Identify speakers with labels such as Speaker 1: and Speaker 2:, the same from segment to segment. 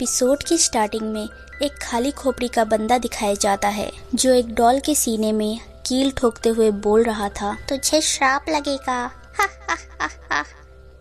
Speaker 1: Episode की starting में एक खाली खोपड़ी का बंदा दिखाया जाता है जो एक डॉल के सीने में कील ठोकते हुए बोल रहा था,
Speaker 2: तुझे श्राप लगेगा, हा हा हा हा,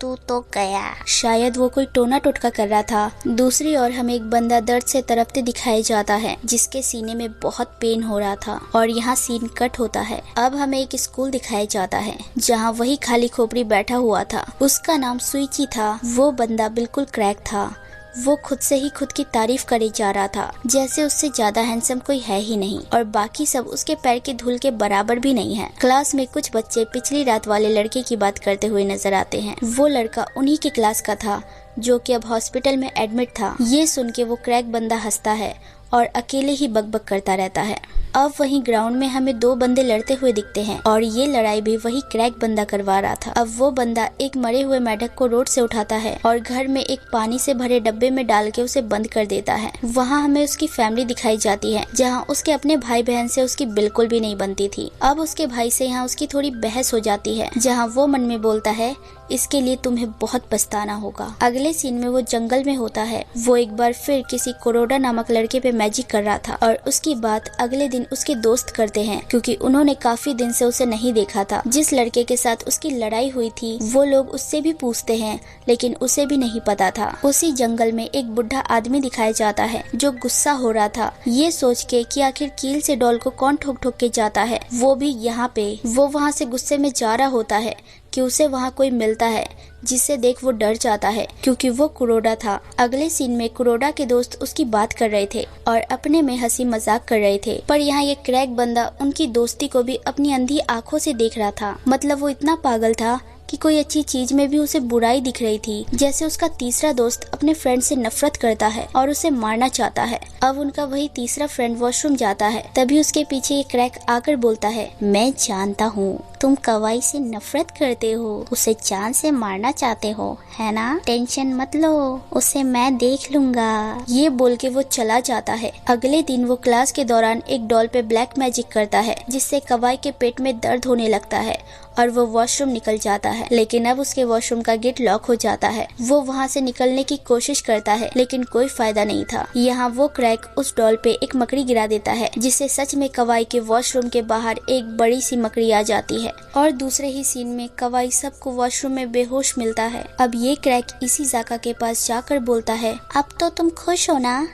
Speaker 2: तू तो गया।
Speaker 1: शायद वो कोई टोना टोटका कर रहा था। दूसरी ओर हमें एक बंदा दर्द से तड़पते दिखाया जाता है जिसके सीने में बहुत पेन हो रहा था और यहाँ सीन कट होता है। अब हमें एक स्कूल दिखाया जाता है जहाँ वही खाली खोपड़ी बैठा हुआ था। उसका नाम सुइची था। वो बंदा बिल्कुल क्रैक था। वो खुद से ही खुद की तारीफ करे जा रहा था जैसे उससे ज्यादा हैंडसम कोई है ही नहीं और बाकी सब उसके पैर की धूल के बराबर भी नहीं है। क्लास में कुछ बच्चे पिछली रात वाले लड़के की बात करते हुए नजर आते हैं। वो लड़का उन्हीं की क्लास का था जो कि अब हॉस्पिटल में एडमिट था। ये सुन के वो क्रैक बंदा हंसता है और अकेले ही बकबक करता रहता है। अब वहीं ग्राउंड में हमें दो बंदे लड़ते हुए दिखते हैं और ये लड़ाई भी वही क्रैक बंदा करवा रहा था। अब वो बंदा एक मरे हुए मेढक को रोड से उठाता है और घर में एक पानी से भरे डब्बे में डाल के उसे बंद कर देता है। वहाँ हमें उसकी फैमिली दिखाई जाती है जहाँ उसके अपने भाई बहन से उसकी बिल्कुल भी नहीं बनती थी। अब उसके भाई से यहाँ उसकी थोड़ी बहस हो जाती है जहाँ वो मन में बोलता है, इसके लिए तुम्हें बहुत पछताना होगा। अगले सीन में वो जंगल में होता है। वो एक बार फिर किसी कुरोडा नामक लड़के पे मैजिक कर रहा था और उसकी बात अगले दिन उसके दोस्त करते हैं क्योंकि उन्होंने काफी दिन से उसे नहीं देखा था। जिस लड़के के साथ उसकी लड़ाई हुई थी वो लोग उससे भी पूछते हैं लेकिन उसे भी नहीं पता था। उसी जंगल में एक बुढ़ा आदमी दिखाया जाता है जो गुस्सा हो रहा था ये सोच के कि आखिर कील से डॉल को कौन ठोक ठोक के जाता है। वो भी यहाँ पे। वो वहाँ से गुस्से में जा रहा होता है कि उसे वहाँ कोई मिलता है जिसे देख वो डर जाता है क्योंकि वो कुरोडा था। अगले सीन में कुरोडा के दोस्त उसकी बात कर रहे थे और अपने में हंसी मजाक कर रहे थे पर यहाँ ये क्रैक बंदा उनकी दोस्ती को भी अपनी अंधी आंखों से देख रहा था। मतलब वो इतना पागल था कि कोई अच्छी चीज में भी उसे बुराई दिख रही थी। जैसे उसका तीसरा दोस्त अपने फ्रेंड से नफरत करता है और उसे मारना चाहता है। अब उनका वही तीसरा फ्रेंड वॉशरूम जाता है तभी उसके पीछे एक क्रैक आकर बोलता है, मैं जानता हूँ तुम कवाई से नफरत करते हो, उसे जान से मारना चाहते हो, है ना? टेंशन मत लो, उसे मैं देख लूंगा। ये बोल के वो चला जाता है। अगले दिन वो क्लास के दौरान एक डॉल पे ब्लैक मैजिक करता है जिससे कवाई के पेट में दर्द होने लगता है और वो वॉशरूम निकल जाता है। लेकिन अब उसके वॉशरूम का गेट लॉक हो जाता है। वो वहाँ से निकलने की कोशिश करता है लेकिन कोई फायदा नहीं था। यहाँ वो क्रैक उस डॉल पे एक मकड़ी गिरा देता है जिससे सच में कवाई के वॉशरूम के बाहर एक बड़ी सी मकड़ी आ जाती है और दूसरे ही सीन में कवाई सबको वॉशरूम में बेहोश मिलता है। अब ये क्रैक इसी जाका के पास जाकर बोलता है, अब तो तुम खुश हो ना,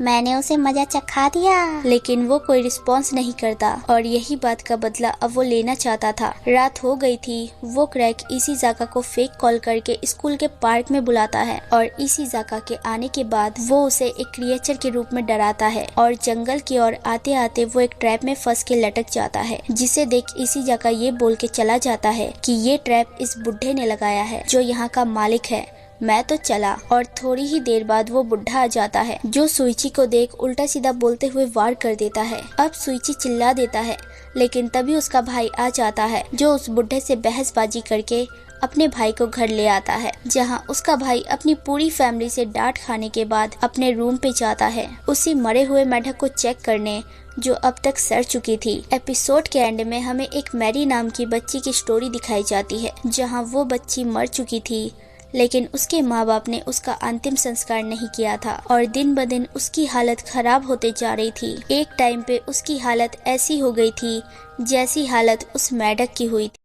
Speaker 1: मैंने उसे मजा चखा दिया। लेकिन वो कोई रिस्पॉन्स नहीं करता और यही बात का बदला अब वो लेना चाहता था। रात हो गई थी। वो क्रैक इसी जाका को फेक कॉल करके स्कूल के पार्क में बुलाता है और इसी जाका के आने के बाद वो उसे एक क्रिएचर के रूप में डराता है और जंगल की ओर आते आते वो एक ट्रैप में फंस के लटक जाता है जिसे देख इसी जाका ये बोल के चला जाता है कि ये ट्रैप इस बुढ़े ने लगाया है जो यहाँ का मालिक है, मैं तो चला। और थोड़ी ही देर बाद वो बुढ़ा आ जाता है जो सुइची को देख उल्टा सीधा बोलते हुए वार कर देता है। अब सुइची चिल्ला देता है लेकिन तभी उसका भाई आ जाता है जो उस बुढ़े से बहसबाजी करके अपने भाई को घर ले आता है जहां उसका भाई अपनी पूरी फैमिली से डांट खाने के बाद अपने रूम पे जाता है उसी मरे हुए मेढक को चेक करने जो अब तक सड़ चुकी थी। एपिसोड के एंड में हमें एक मैरी नाम की बच्ची की स्टोरी दिखाई जाती है जहाँ वो बच्ची मर चुकी थी लेकिन उसके माँ बाप ने उसका अंतिम संस्कार नहीं किया था और दिन ब दिन उसकी हालत खराब होते जा रही थी। एक टाइम पे उसकी हालत ऐसी हो गई थी जैसी हालत उस मेढक की हुई थी।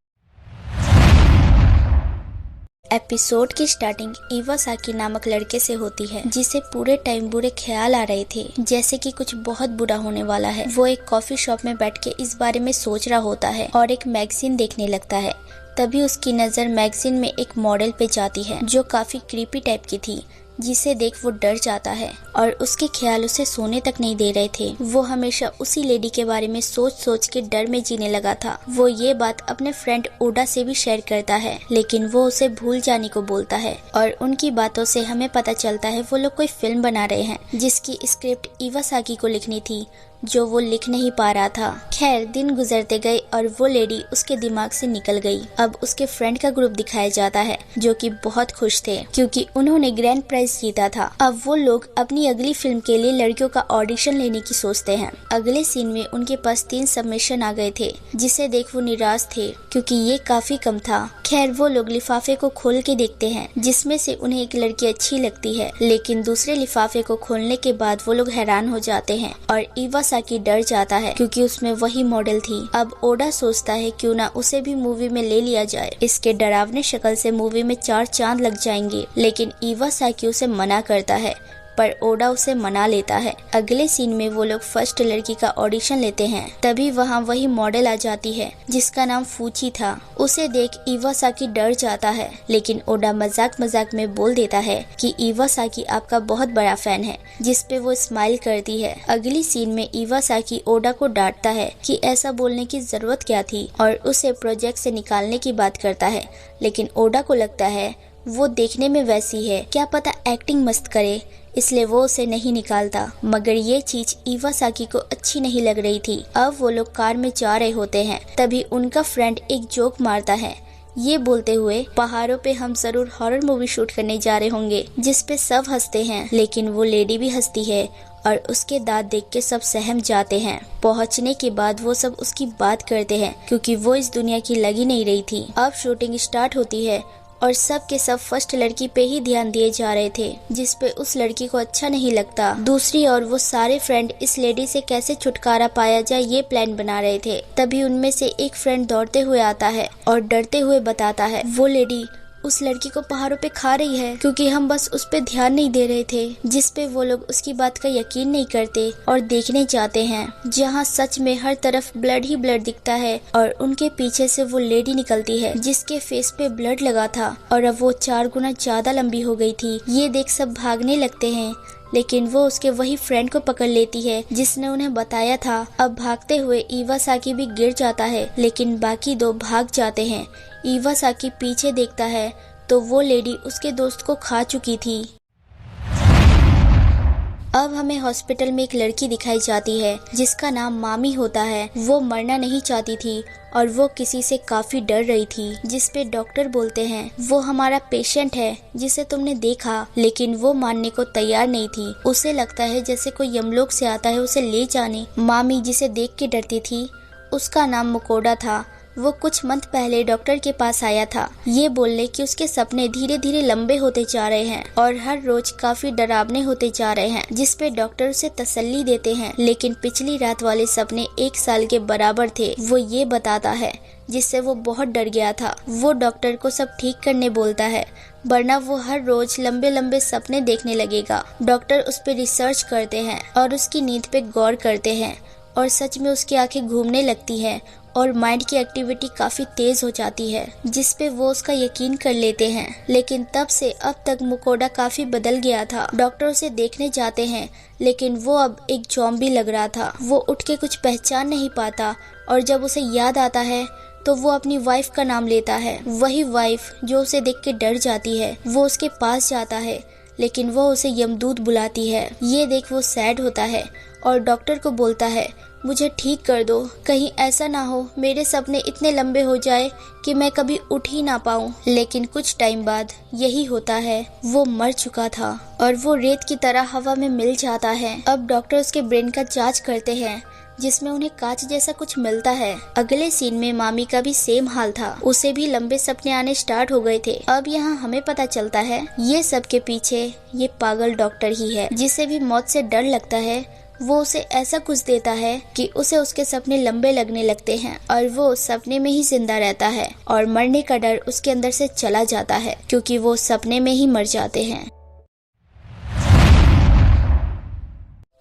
Speaker 1: एपिसोड की स्टार्टिंग इवासाकी नामक लड़के से होती है जिसे पूरे टाइम बुरे ख्याल आ रहे थे जैसे कि कुछ बहुत बुरा होने वाला है। वो एक कॉफी शॉप में बैठ के इस बारे में सोच रहा होता है और एक मैगजीन देखने लगता है। तभी उसकी नजर मैगजीन में एक मॉडल पे जाती है जो काफी क्रीपी टाइप की थी जिसे देख वो डर जाता है और उसके ख्याल उसे सोने तक नहीं दे रहे थे। वो हमेशा उसी लेडी के बारे में सोच सोच के डर में जीने लगा था। वो ये बात अपने फ्रेंड ओडा से भी शेयर करता है लेकिन वो उसे भूल जाने को बोलता है और उनकी बातों से हमें पता चलता है वो लोग कोई फिल्म बना रहे हैं जिसकी स्क्रिप्ट इवासाकी को लिखनी थी जो वो लिख नहीं पा रहा था। खैर दिन गुजरते गए और वो लेडी उसके दिमाग से निकल गई। अब उसके फ्रेंड का ग्रुप दिखाया जाता है जो कि बहुत खुश थे क्योंकि उन्होंने ग्रैंड प्राइज जीता था। अब वो लोग अपनी अगली फिल्म के लिए लड़कियों का ऑडिशन लेने की सोचते हैं। अगले सीन में उनके पास 3 सबमिशन आ गए थे जिसे देख वो निराश थे क्योंकि ये काफी कम था। खैर वो लोग लिफाफे को खोल के देखते हैं जिसमें से उन्हें एक लड़की अच्छी लगती है, लेकिन दूसरे लिफाफे को खोलने के बाद वो लोग हैरान हो जाते हैं और इवासाकी डर जाता है क्योंकि उसमें वही मॉडल थी। अब ओडा सोचता है क्यों ना उसे भी मूवी में ले लिया जाए, इसके डरावने शक्ल से मूवी में 4 चांद लग जाएंगे। लेकिन इवासाकी उसे मना करता है पर ओडा उसे मना लेता है। अगले सीन में वो लोग फर्स्ट लड़की का ऑडिशन लेते हैं। तभी वहाँ वही मॉडल आ जाती है जिसका नाम फूची था। उसे देख इवासाकी डर जाता है, लेकिन ओडा मजाक मजाक में बोल देता है कि इवासाकी आपका बहुत बड़ा फैन है, जिस पे वो स्माइल करती है। अगली सीन में इवासाकी ओडा को डांटता है कि ऐसा बोलने की जरूरत क्या थी और उसे प्रोजेक्ट से निकालने की बात करता है। लेकिन ओडा को लगता है वो देखने में वैसी है, क्या पता एक्टिंग मस्त करे, इसलिए वो उसे नहीं निकालता। मगर ये चीज इवासाकी को अच्छी नहीं लग रही थी। अब वो लोग कार में जा रहे होते हैं, तभी उनका फ्रेंड एक जोक मारता है ये बोलते हुए, पहाड़ों पे हम जरूर हॉरर मूवी शूट करने जा रहे होंगे, जिस पे सब हंसते हैं। लेकिन वो लेडी भी हंसती है और उसके दांत देख के सब सहम जाते हैं। पहुंचने के बाद वो सब उसकी बात करते हैं क्योंकि वो इस दुनिया की लग ही नहीं रही थी। अब शूटिंग स्टार्ट होती है और सब के सब फर्स्ट लड़की पे ही ध्यान दिए जा रहे थे, जिस पे उस लड़की को अच्छा नहीं लगता। दूसरी ओर वो सारे फ्रेंड इस लेडी से कैसे छुटकारा पाया जाए ये प्लान बना रहे थे। तभी उनमें से एक फ्रेंड दौड़ते हुए आता है और डरते हुए बताता है वो लेडी उस लड़की को पहाड़ों पे खा रही है क्योंकि हम बस उस पे ध्यान नहीं दे रहे थे। जिस पे वो लोग उसकी बात का यकीन नहीं करते और देखने जाते हैं जहाँ सच में हर तरफ ब्लड ही ब्लड दिखता है और उनके पीछे से वो लेडी निकलती है जिसके फेस पे ब्लड लगा था और अब वो 4 गुना ज्यादा लंबी हो गई थी। ये देख सब भागने लगते हैं, लेकिन वो उसके वही फ्रेंड को पकड़ लेती है जिसने उन्हें बताया था। अब भागते हुए इवासाकी भी गिर जाता है, लेकिन बाकी 2 भाग जाते हैं। इवासाकी पीछे देखता है तो वो लेडी उसके दोस्त को खा चुकी थी। अब हमें हॉस्पिटल में एक लड़की दिखाई जाती है जिसका नाम मामी होता है। वो मरना नहीं चाहती थी और वो किसी से काफी डर रही थी, जिस पे डॉक्टर बोलते हैं वो हमारा पेशेंट है जिसे तुमने देखा, लेकिन वो मानने को तैयार नहीं थी। उसे लगता है जैसे कोई यमलोक से आता है उसे ले जाने। मामी जिसे देख के डरती थी उसका नाम मुकोडा था। वो कुछ मंथ पहले डॉक्टर के पास आया था ये बोलने कि उसके सपने धीरे धीरे लंबे होते जा रहे हैं और हर रोज काफी डरावने होते जा रहे हैं, जिस पे डॉक्टर उसे तसल्ली देते हैं। लेकिन पिछली रात वाले सपने 1 साल के बराबर थे, वो ये बताता है, जिससे वो बहुत डर गया था। वो डॉक्टर को सब ठीक करने बोलता है वरना वो हर रोज लंबे लंबे सपने देखने लगेगा। डॉक्टर उस पर रिसर्च करते हैं और उसकी नींद पे गौर करते हैं और सच में उसकी आंखें घूमने लगती हैं और माइंड की एक्टिविटी काफी तेज हो जाती है, जिस पे वो उसका यकीन कर लेते हैं। लेकिन तब से अब तक मुकोडा काफी बदल गया था। डॉक्टर उसे देखने जाते हैं लेकिन वो अब एक ज़ॉम्बी लग रहा था। वो उठ के कुछ पहचान नहीं पाता और जब उसे याद आता है तो वो अपनी वाइफ का नाम लेता है। वही वाइफ जो उसे देख के डर जाती है। वो उसके पास जाता है लेकिन वो उसे यमदूत बुलाती है। ये देख वो सैड होता है और डॉक्टर को बोलता है मुझे ठीक कर दो, कहीं ऐसा ना हो मेरे सपने इतने लंबे हो जाए कि मैं कभी उठ ही ना पाऊं। लेकिन कुछ टाइम बाद यही होता है, वो मर चुका था और वो रेत की तरह हवा में मिल जाता है। अब डॉक्टर उसके ब्रेन का जांच करते हैं जिसमें उन्हें कांच जैसा कुछ मिलता है। अगले सीन में मामी का भी सेम हाल था, उसे भी लंबे सपने आने स्टार्ट हो गए थे। अब यहाँ हमें पता चलता है ये सब के पीछे ये पागल डॉक्टर ही है, जिसे भी मौत से डर लगता है। वो उसे ऐसा कुछ देता है कि उसे उसके सपने लंबे लगने लगते हैं और वो सपने में ही जिंदा रहता है और मरने का डर उसके अंदर से चला जाता है क्योंकि वो सपने में ही मर जाते हैं।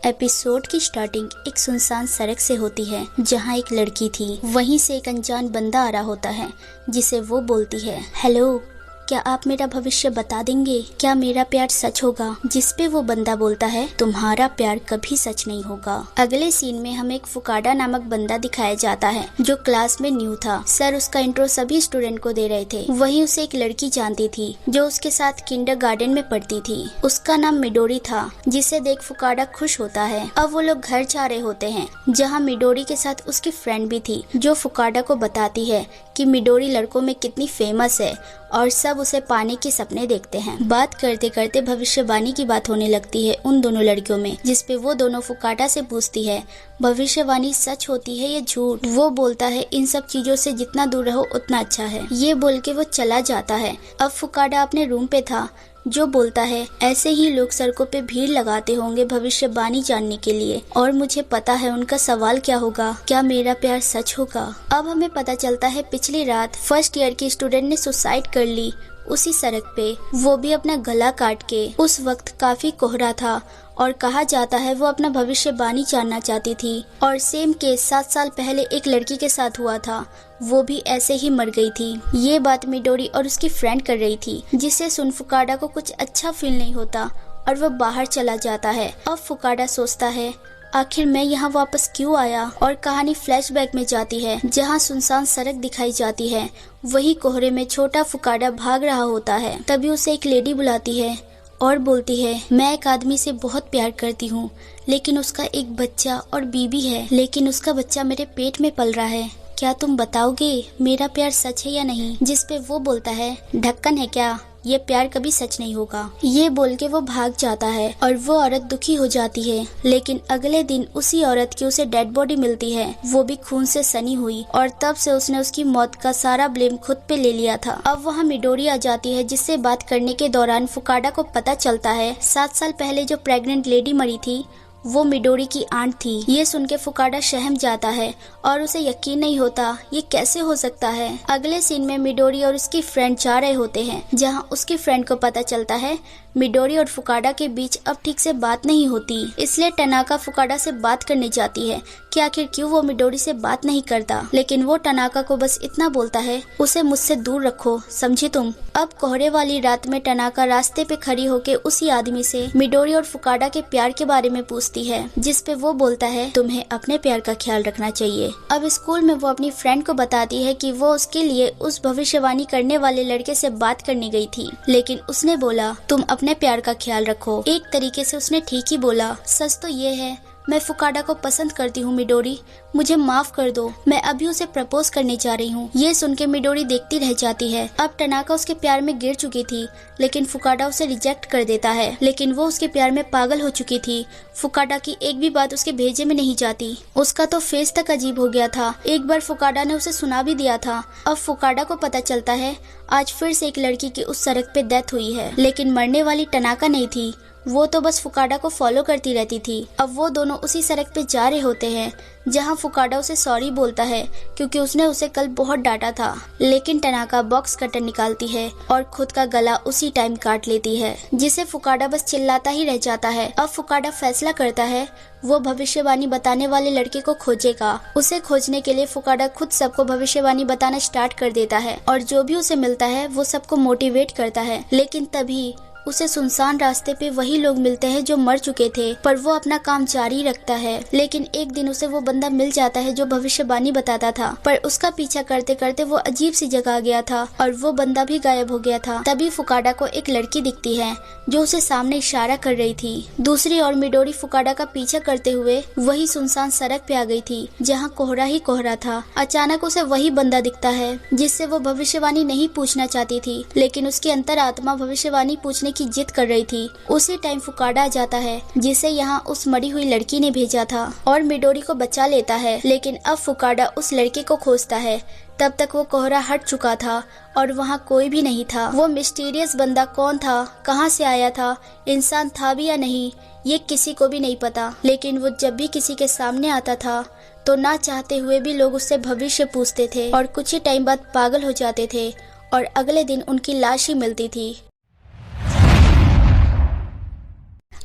Speaker 1: एपिसोड की स्टार्टिंग एक सुनसान सड़क से होती है जहाँ एक लड़की थी। वहीं से एक अनजान बंदा आ रहा होता है जिसे वो बोलती है, हेलो क्या आप मेरा भविष्य बता देंगे? क्या मेरा प्यार सच होगा? जिसपे वो बंदा बोलता है, तुम्हारा प्यार कभी सच नहीं होगा। अगले सीन में हमें एक फुकाडा नामक बंदा दिखाया जाता है जो क्लास में न्यू था। सर उसका इंट्रो सभी स्टूडेंट को दे रहे थे। वहीं उसे एक लड़की जानती थी जो उसके साथ किंडरगार्टन में पढ़ती थी। उसका नाम मिडोरी था, जिसे देख फुकाडा खुश होता है। अब वो लोग घर जा रहे होते हैं, जहाँ मिडोरी के साथ उसकी फ्रेंड भी थी, जो फुकाडा को बताती है कि मिडोरी लड़कों में कितनी फेमस है और सब उसे पाने के सपने देखते हैं। बात करते करते भविष्यवाणी की बात होने लगती है उन दोनों लड़कियों में, जिसपे वो दोनों फुकाडा से पूछती है, भविष्यवाणी सच होती है या झूठ? वो बोलता है, इन सब चीजों से जितना दूर रहो उतना अच्छा है। ये बोल के वो चला जाता है। अब फुकाडा अपने रूम पे था, जो बोलता है, ऐसे ही लोग सड़कों पे भीड़ लगाते होंगे भविष्यवाणी जानने के लिए, और मुझे पता है उनका सवाल क्या होगा, क्या मेरा प्यार सच होगा? अब हमें पता चलता है पिछली रात फर्स्ट ईयर की स्टूडेंट ने सुसाइड कर ली उसी सड़क पे, वो भी अपना गला काट के। उस वक्त काफी कोहरा था और कहा जाता है वो अपना भविष्यवाणी जानना चाहती थी। और सेम केस 7 साल पहले एक लड़की के साथ हुआ था, वो भी ऐसे ही मर गई थी। ये बात मिडोरी और उसकी फ्रेंड कर रही थी, जिससे सुन फुकाडा को कुछ अच्छा फील नहीं होता और वो बाहर चला जाता है। अब फुकाडा सोचता है, आखिर मैं यहाँ वापस क्यों आया? और कहानी फ्लैशबैक में जाती है, जहाँ सुनसान सड़क दिखाई जाती है। वही कोहरे में छोटा फुकाडा भाग रहा होता है। तभी उसे एक लेडी बुलाती है और बोलती है, मैं एक आदमी से बहुत प्यार करती हूँ, लेकिन उसका एक बच्चा और बीबी है, लेकिन उसका बच्चा मेरे पेट में पल रहा है। क्या तुम बताओगे मेरा प्यार सच है या नहीं? जिसपे वो बोलता है, ढक्कन है क्या? ये प्यार कभी सच नहीं होगा। ये बोल के वो भाग जाता है और वो औरत दुखी हो जाती है। लेकिन अगले दिन उसी औरत की उसे डेड बॉडी मिलती है, वो भी खून से सनी हुई, और तब से उसने उसकी मौत का सारा ब्लेम खुद पे ले लिया था। अब वहाँ मिडोरी आ जाती है, जिससे बात करने के दौरान फुकाडा को पता चलता है 7 साल पहले जो प्रेग्नेंट लेडी मरी थी वो मिडोरी की आंट थी। ये सुन के फुकाडा सहम जाता है और उसे यकीन नहीं होता ये कैसे हो सकता है। अगले सीन में मिडोरी और उसकी फ्रेंड जा रहे होते हैं, जहां उसकी फ्रेंड को पता चलता है मिडोरी और फुकाडा के बीच अब ठीक से बात नहीं होती। इसलिए टनाका फुकाडा से बात करने जाती है कि आखिर क्यों वो मिडोरी से बात नहीं करता, लेकिन वो टनाका को बस इतना बोलता है, उसे मुझसे दूर रखो, समझी तुम? अब कोहरे वाली रात में टनाका रास्ते पे खड़ी होके उसी आदमी से मिडोरी और फुकाडा के प्यार के बारे में पूछती है, जिसपे वो बोलता है, तुम्हें अपने प्यार का ख्याल रखना चाहिए। अब स्कूल में वो अपनी फ्रेंड को बताती है कि वो उसके लिए उस भविष्यवाणी करने वाले लड़के से बात करने गई थी, लेकिन उसने बोला तुम अपने प्यार का ख्याल रखो। एक तरीके से उसने ठीक ही बोला। सच तो ये है, मैं फुकाडा को पसंद करती हूँ मिडोरी, मुझे माफ कर दो, मैं अभी उसे प्रपोज करने जा रही हूँ। ये सुन के मिडोरी देखती रह जाती है। अब टनाका उसके प्यार में गिर चुकी थी, लेकिन फुकाडा उसे रिजेक्ट कर देता है, लेकिन वो उसके प्यार में पागल हो चुकी थी। फुकाडा की एक भी बात उसके भेजे में नहीं जाती। उसका तो फेस तक अजीब हो गया था। एक बार फुकाडा ने उसे सुना भी दिया था। अब फुकाडा को पता चलता है आज फिर से एक लड़की की उस सड़क पे डेथ हुई है, लेकिन मरने वाली टनाका नहीं थी, वो तो बस फुकाडा को फॉलो करती रहती थी। अब वो दोनों उसी सड़क पे जा रहे होते हैं, जहाँ फुकाडा उसे सॉरी बोलता है क्योंकि उसने उसे कल बहुत डांटा था। लेकिन टनाका बॉक्स कटर निकालती है और खुद का गला उसी टाइम काट लेती है, जिसे फुकाडा बस चिल्लाता ही रह जाता है। अब फुकाडा फैसला करता है वो भविष्यवाणी बताने वाले लड़के को खोजेगा। उसे खोजने के लिए फुकाडा खुद सबको भविष्यवाणी बताना स्टार्ट कर देता है और जो भी उसे मिलता है वो सबको मोटिवेट करता है। लेकिन तभी उसे सुनसान रास्ते पे वही लोग मिलते हैं जो मर चुके थे, पर वो अपना काम जारी रखता है। लेकिन एक दिन उसे वो बंदा मिल जाता है जो भविष्यवाणी बताता था, पर उसका पीछा करते करते वो अजीब सी जगह आ गया था और वो बंदा भी गायब हो गया था। तभी फुकाडा को एक लड़की दिखती है जो उसे सामने इशारा कर रही थी। दूसरी ओर मिडोरी फुकाडा का पीछा करते हुए वही सुनसान सड़क पे आ गई थी, जहाँ कोहरा ही कोहरा था। अचानक उसे वही बंदा दिखता है जिससे वो भविष्यवाणी नहीं पूछना चाहती थी, लेकिन उसकी अंतरात्मा भविष्यवाणी पूछने की जिद कर रही थी। उसी टाइम फुकाडा आ जाता है, जिसे यहाँ उस मरी हुई लड़की ने भेजा था, और मिडोरी को बचा लेता है। लेकिन अब फुकाडा उस लड़के को खोजता है। तब तक वो कोहरा हट चुका था और वहाँ कोई भी नहीं था। वो मिस्टीरियस बंदा कौन था, कहाँ से आया था, इंसान था भी या नहीं, ये किसी को भी नहीं पता। लेकिन वो जब भी किसी के सामने आता था तो ना चाहते हुए भी लोग उससे भविष्य पूछते थे और कुछ ही टाइम बाद पागल हो जाते थे और अगले दिन उनकी लाश ही मिलती थी।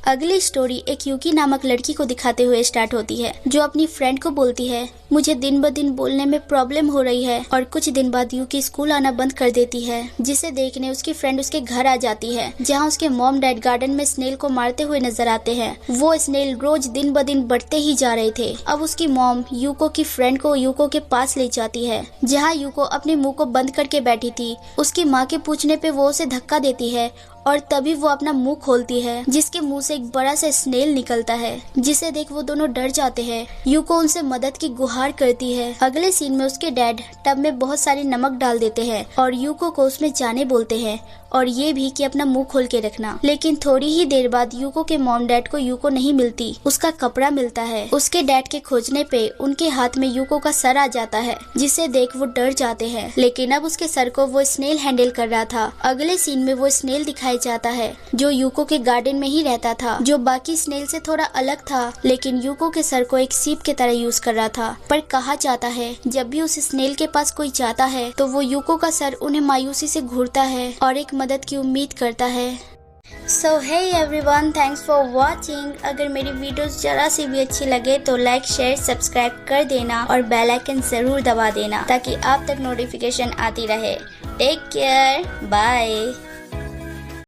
Speaker 1: अगली स्टोरी एक यूकी नामक लड़की को दिखाते हुए स्टार्ट होती है, जो अपनी फ्रेंड को बोलती है, मुझे दिन ब दिन बोलने में प्रॉब्लम हो रही है। और कुछ दिन बाद यूकी स्कूल आना बंद कर देती है, जिसे देखने उसकी फ्रेंड उसके घर आ जाती है, जहाँ उसके मॉम डैड गार्डन में स्नेल को मारते हुए नजर आते हैं। वो स्नेल रोज दिन ब दिन बढ़ते ही जा रहे थे। अब उसकी मॉम यूको की फ्रेंड को यूको के पास ले जाती है, जहाँ यूको अपने मुंह को बंद करके बैठी थी। उसकी माँ के पूछने पे वो उसे धक्का देती है और तभी वो अपना मुंह खोलती है, जिसके मुंह से एक बड़ा सा स्नेल निकलता है, जिसे देख वो दोनों डर जाते हैं। यूको उनसे मदद की गुहार करती है। अगले सीन में उसके डैड टब में बहुत सारी नमक डाल देते हैं और यूको को उसमें जाने बोलते हैं और ये भी कि अपना मुंह खोल के रखना। लेकिन थोड़ी ही देर बाद यूको के मॉम डैड को यूको नहीं मिलती, उसका कपड़ा मिलता है। उसके डैड के खोजने पे उनके हाथ में यूको का सर आ जाता है, जिसे देख वो डर जाते हैं। लेकिन अब उसके सर को वो स्नेल हैंडल कर रहा था। अगले सीन में वो स्नेल दिखाई जाता है जो यूको के गार्डन में ही रहता था, जो बाकी स्नेल से थोड़ा अलग था, लेकिन यूको के सर को एक सीप की तरह यूज कर रहा था। पर कहा जाता है जब भी उस स्नेल के पास कोई जाता है तो वो यूको का सर उन्हें मायूसी से घूरता है और एक मदद की उम्मीद करता है। So hey everyone, thanks for watching। अगर मेरी वीडियोस जरा सी भी अच्छी लगे तो लाइक शेयर सब्सक्राइब कर देना और बेल आइकन जरूर दबा देना ताकि आप तक नोटिफिकेशन आती रहे। Take care, bye.